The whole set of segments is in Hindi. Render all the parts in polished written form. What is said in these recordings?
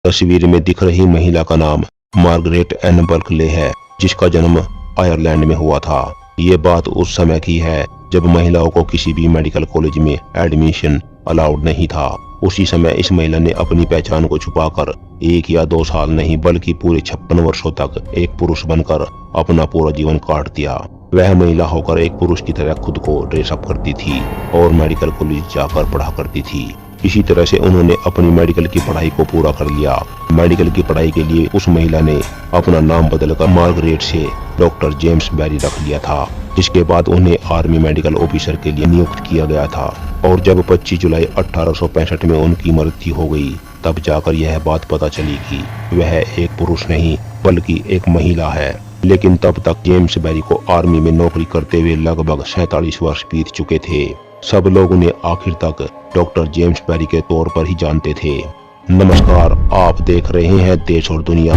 तस्वीर में दिख रही महिला का नाम मार्गरेट एन बर्कले है, जिसका जन्म आयरलैंड में हुआ था। ये बात उस समय की है जब महिलाओं को किसी भी मेडिकल कॉलेज में एडमिशन अलाउड नहीं था। उसी समय इस महिला ने अपनी पहचान को छुपाकर 1 या 2 साल नहीं बल्कि पूरे 56 वर्षों तक एक पुरुष बनकर अपना पूरा जीवन काट दिया। वह महिला होकर एक पुरुष की तरह खुद को ड्रेसअप करती थी और मेडिकल कॉलेज जाकर पढ़ा करती थी। इसी तरह से उन्होंने अपनी मेडिकल की पढ़ाई को पूरा कर लिया। मेडिकल की पढ़ाई के लिए उस महिला ने अपना नाम बदलकर मार्गरेट से डॉक्टर जेम्स बैरी रख लिया था, जिसके बाद उन्हें आर्मी मेडिकल ऑफिसर के लिए नियुक्त किया गया था। और जब 25 जुलाई 1865 में उनकी मृत्यु हो गई, तब जाकर यह बात पता चली कि वह एक पुरुष नहीं बल्कि एक महिला है। लेकिन तब तक जेम्स बैरी को आर्मी में नौकरी करते हुए लगभग 47 वर्ष बीत चुके थे। सब लोग उन्हें आखिर तक डॉक्टर जेम्स बैरी के तौर पर ही जानते थे। नमस्कार, आप देख रहे हैं देश और दुनिया।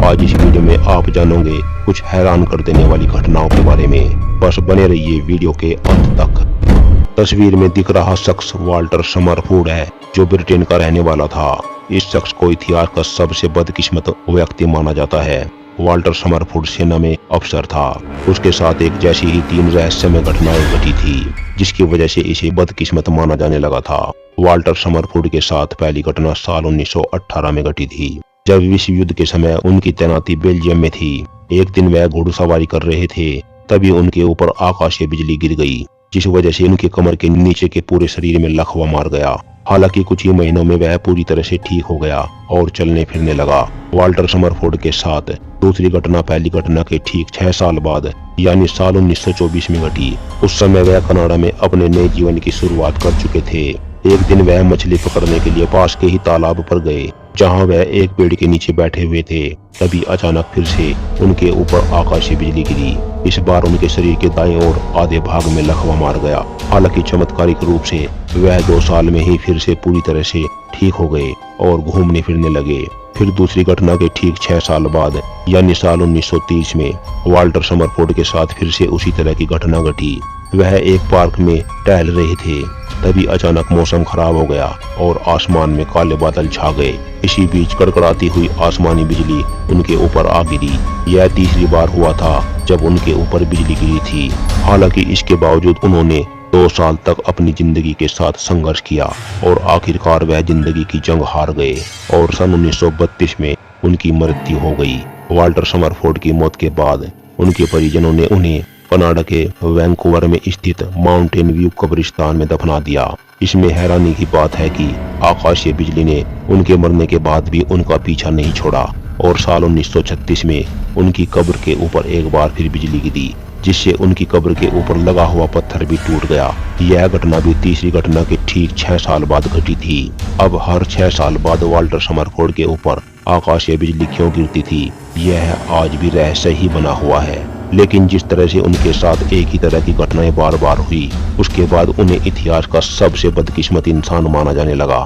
आज इस वीडियो में आप जानोगे कुछ हैरान कर देने वाली घटनाओं के बारे में। बस बने रहिए वीडियो के अंत तक। तस्वीर में दिख रहा शख्स वाल्टर समरफूड है, जो ब्रिटेन का रहने वाला था। इस शख्स को इतिहास का सबसे बदकिस्मत व्यक्ति माना जाता है। वाल्टर समरफूड सेना में अफसर था। उसके साथ एक जैसी ही 3 रहस्यमय घटनाएं घटी थी, जिसकी वजह से इसे बदकिस्मत माना जाने लगा था। वाल्टर समरफूड के साथ पहली घटना साल 1918 में घटी थी, जब विश्व युद्ध के समय उनकी तैनाती बेल्जियम में थी। एक दिन वह घुड़सवारी कर रहे थे, तभी उनके ऊपर आकाशीय बिजली गिर गई, जिस वजह से उनके कमर के नीचे के पूरे शरीर में लकवा मार गया। हालांकि कुछ ही महीनों में वह पूरी तरह से ठीक हो गया और चलने फिरने लगा। वाल्टर समरफूड के साथ दूसरी घटना पहली घटना के ठीक 6 साल बाद यानी साल 1924 में घटी। उस समय वह कनाडा में अपने नए जीवन की शुरुआत कर चुके थे। एक दिन वह मछली पकड़ने के लिए पास के ही तालाब पर गए, जहां वह एक पेड़ के नीचे बैठे हुए थे। तभी अचानक फिर से उनके ऊपर आकाशीय बिजली गिरी। इस बार उनके शरीर के दाएं ओर आधे भाग में लकवा मार गया। हालांकि चमत्कारिक रूप से वह 2 साल में ही फिर से पूरी तरह से ठीक हो गए और घूमने फिरने लगे। फिर दूसरी घटना के ठीक 6 साल बाद यानी साल 1930 में वाल्टर समरफूड के साथ फिर से उसी तरह की घटना घटी। वह एक पार्क में टहल रहे थे, तभी अचानक मौसम खराब हो गया और आसमान में काले बादल छा गए। इसी बीच कड़कड़ाती हुई आसमानी बिजली उनके ऊपर आ गिरी। यह तीसरी बार हुआ था जब उनके ऊपर बिजली गिरी थी। हालांकि इसके बावजूद उन्होंने 2 साल तक अपनी जिंदगी के साथ संघर्ष किया और आखिरकार वह जिंदगी की जंग हार गए और सन 1932 में उनकी मृत्यु हो गई। वाल्टर समरफूड की मौत के बाद उनके परिजनों ने उन्हें कनाडा के वैंकूवर में स्थित माउंटेन व्यू कब्रिस्तान में दफना दिया। इसमें हैरानी की बात है कि आकाशीय बिजली ने उनके मरने के बाद भी उनका पीछा नहीं छोड़ा और साल 1936 में उनकी कब्र के ऊपर एक बार फिर बिजली गिरी, जिससे उनकी कब्र के ऊपर लगा हुआ पत्थर भी टूट गया। यह घटना भी तीसरी घटना के ठीक 6 साल बाद घटी थी। अब हर 6 साल बाद वाल्टर समरफूड के ऊपर आकाशीय बिजली क्यों गिरती थी, यह आज भी रहस्य ही बना हुआ है। लेकिन जिस तरह से उनके साथ एक ही तरह की घटनाएं बार बार हुई, उसके बाद उन्हें इतिहास का सबसे बदकिस्मत इंसान माना जाने लगा।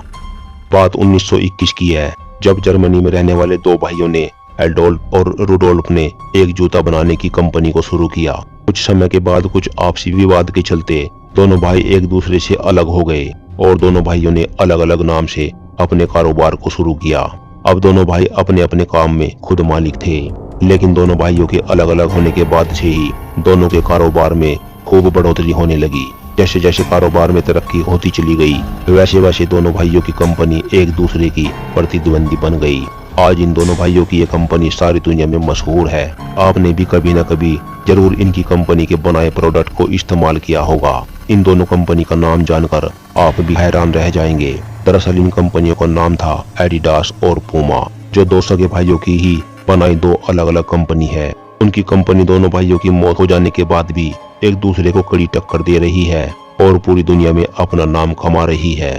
बात 1921 की है, जब जर्मनी में रहने वाले 2 भाइयों ने एडोल्फ और रुडोल्फ ने एक जूता बनाने की कंपनी को शुरू किया। कुछ समय के बाद कुछ आपसी विवाद के चलते दोनों भाई एक दूसरे से अलग हो गए और दोनों भाइयों ने अलग अलग नाम से अपने कारोबार को शुरू किया। अब दोनों भाई अपने अपने काम में खुद मालिक थे, लेकिन दोनों भाइयों के अलग अलग होने के बाद से ही दोनों के कारोबार में खूब बढ़ोतरी होने लगी। जैसे जैसे कारोबार में तरक्की होती चली गई, वैसे वैसे दोनों भाइयों की कंपनी एक दूसरे की प्रतिद्वंदी बन गई। आज इन दोनों भाइयों की ये कंपनी सारी दुनिया में मशहूर है। आपने भी कभी न कभी जरूर इनकी कंपनी के बनाए प्रोडक्ट को इस्तेमाल किया होगा। इन दोनों कंपनी का नाम जानकर आप भी हैरान रह जाएंगे। दरअसल इन कंपनियों का नाम था एडिडास और पूमा, जो 2 सगे भाइयों की ही बनाई 2 अलग अलग कंपनी है। उनकी कंपनी दोनों भाइयों की मौत हो जाने के बाद भी एक दूसरे को कड़ी टक्कर दे रही है और पूरी दुनिया में अपना नाम कमा रही है।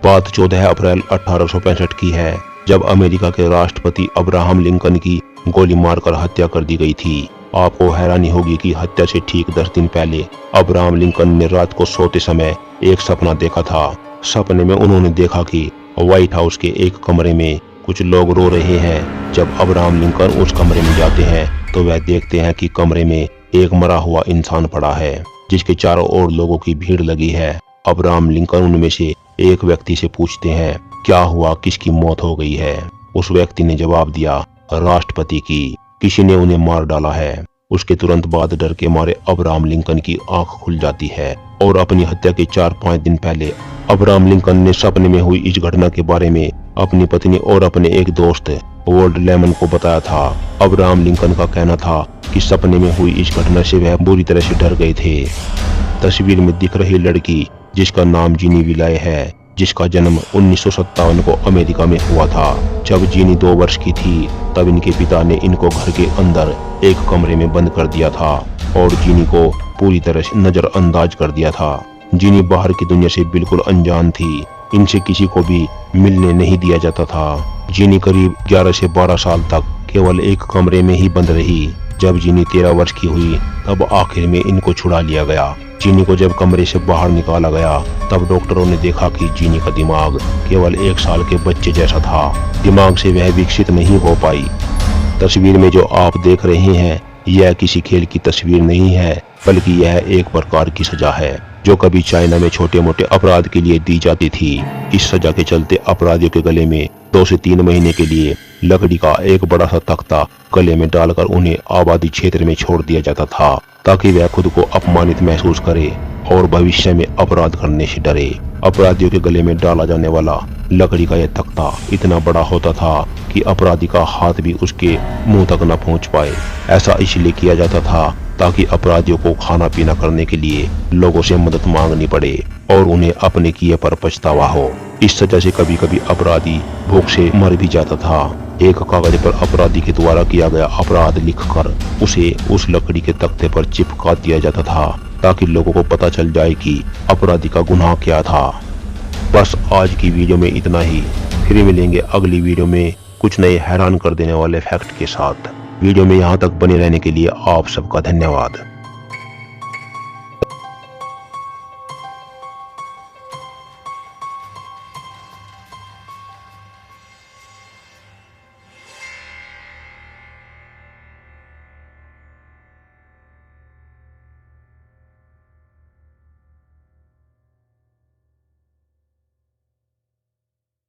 बात 14 अप्रैल 1865 की है, जब अमेरिका के राष्ट्रपति अब्राहम लिंकन की गोली मारकर हत्या कर दी गई थी। आपको हैरानी होगी कि हत्या से ठीक 10 दिन पहले अब्राहम लिंकन ने रात को सोते समय एक सपना देखा था। सपने में उन्होंने देखा कि व्हाइट हाउस के एक कमरे में कुछ लोग रो रहे हैं। जब अब्राहम लिंकन उस कमरे में जाते हैं तो वह देखते हैं कि कमरे में एक मरा हुआ इंसान पड़ा है, जिसके चारों ओर लोगों की भीड़ लगी है। अब्राहम लिंकन उनमें से एक व्यक्ति से पूछते हैं, क्या हुआ, किसकी मौत हो गई है। उस व्यक्ति ने जवाब दिया, राष्ट्रपति की। किसी ने उन्हें मार डाला है। उसके तुरंत बाद डर के मारे अब्राहम लिंकन की आंख खुल जाती है और अपनी हत्या के 4-5 दिन पहले अब्राहम लिंकन ने सपने में हुई इस घटना के बारे में अपनी पत्नी और अपने एक दोस्त वोल्ड लेमन को बताया था। अब्राहम लिंकन का कहना था कि सपने में हुई इस घटना से वह बुरी तरह से डर गए थे। तस्वीर में दिख रही लड़की, जिसका नाम जीनी विलाय है, जिसका जन्म 1957 को अमेरिका में हुआ था। जब जीनी 2 वर्ष की थी तब इनके पिता ने इनको घर के अंदर एक कमरे में बंद कर दिया था और जीनी को पूरी तरह से नजरअंदाज कर दिया था। जीनी बाहर की दुनिया से बिल्कुल अनजान थी। इनसे किसी को भी मिलने नहीं दिया जाता था। जीनी करीब 11 से 12 साल तक केवल एक कमरे में ही बंद रही। जब जीनी 13 वर्ष की हुई तब आखिर में इनको छुड़ा लिया गया। जीनी को जब कमरे से बाहर निकाला गया तब डॉक्टरों ने देखा कि जीनी का दिमाग केवल 1 साल के बच्चे जैसा था। दिमाग से वह विकसित नहीं हो पाई। तस्वीर में जो आप देख रहे हैं यह किसी खेल की तस्वीर नहीं है, बल्कि यह एक प्रकार की सजा है जो कभी चाइना में छोटे मोटे अपराध के लिए दी जाती थी। इस सजा के चलते अपराधियों के गले में 2 से 3 महीने के लिए लकड़ी का एक बड़ा सा तख्ता गले में डालकर उन्हें आबादी क्षेत्र में छोड़ दिया जाता था, ताकि वह खुद को अपमानित महसूस करे और भविष्य में अपराध करने से डरे। अपराधियों के गले में डाला जाने वाला लकड़ी का यह तख्ता इतना बड़ा होता था कि अपराधी का हाथ भी उसके मुंह तक न पहुंच पाए। ऐसा इसलिए किया जाता था ताकि अपराधियों को खाना पीना करने के लिए लोगों से मदद मांगनी पड़े और उन्हें अपने किए पर पछतावा हो। इस सजा से कभी कभी अपराधी भूख से मर भी जाता था। एक कागज पर अपराधी के द्वारा किया गया अपराध लिखकर उसे उस लकड़ी के तख्ते पर चिपका दिया जाता था, ताकि लोगों को पता चल जाए कि अपराधी का गुनाह क्या था। बस आज की वीडियो में इतना ही। फिर मिलेंगे अगली वीडियो में कुछ नए हैरान कर देने वाले फैक्ट के साथ। वीडियो में यहाँ तक बने रहने के लिए आप सबका धन्यवाद।